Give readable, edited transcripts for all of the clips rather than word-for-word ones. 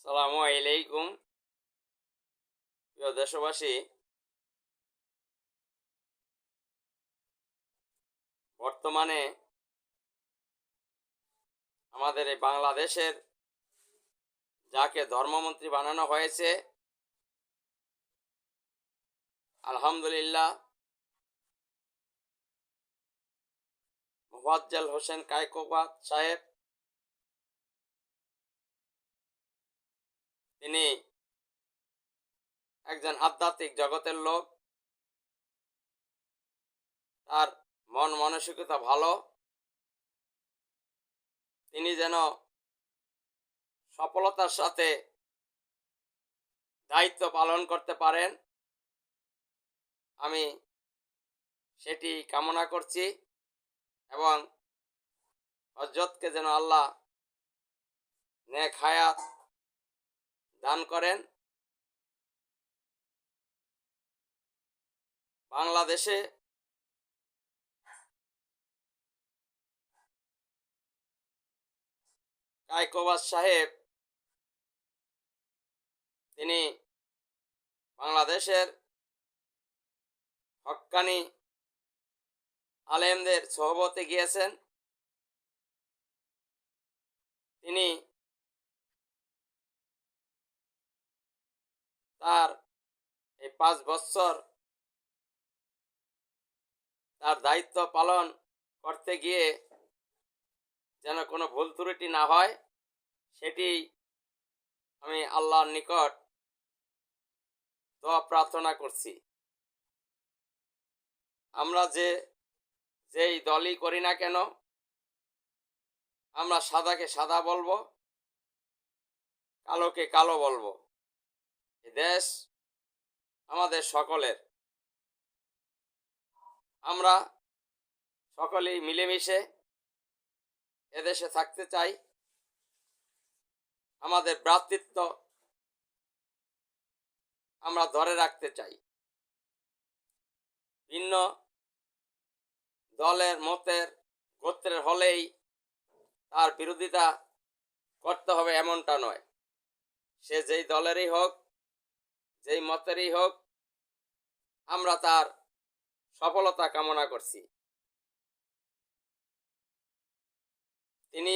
সালামু আলাইকুম। প্রিয় দেশবাসী, বর্তমানে আমাদের এই বাংলাদেশের যাকে ধর্মমন্ত্রী বানানো হয়েছে, আলহামদুলিল্লাহ, মোফাজ্জল হোসেন কায়কোবাদ সাহেব, তিনি একজন আধ্যাত্মিক জগতের লোক। তার মন মানসিকতা ভালো। তিনি যেন সফলতার সাথে দায়িত্ব পালন করতে পারেন, আমি সেটি কামনা করছি এবং হযরতকে যেন আল্লাহ নেক হায়াত দান করেন। বাংলাদেশে কায়কোবাদ সাহেব তিনি বাংলাদেশের হক্কানি আলেমদের সোহবতে গিয়েছেন। তিনি তার এই 5 বছর তার দায়িত্ব পালন করতে গিয়ে যেন কোনো ভুল ত্রুটি না হয়, সেটি আমি আল্লাহর নিকট দোয়া প্রার্থনা করছি। আমরা যেই দলই করি না কেন, আমরা সাদাকে সাদা বলবো, কালোকে কালো বলবো। এ দেশ আমাদের সকলের। আমরা সকলেই মিলেমিশে এদেশে থাকতে চাই। আমাদের ভ্রাতৃত্ব আমরা ধরে রাখতে চাই। ভিন্ন দলের মতের গোত্রের হলেই তার বিরোধিতা করতে হবে এমনটা নয়। সে যেই দলেরই হোক, যেই মতেরই হোক, আমরা তার সফলতা কামনা করছি। তিনি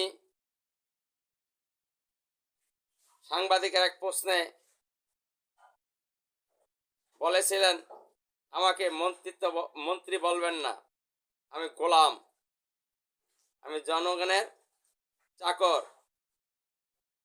সাংবাদিকের এক প্রশ্নে বলেছিলেন, আমাকে মন্ত্রী বলবেন না, আমি গোলাম, আমি জনগণের চাকর।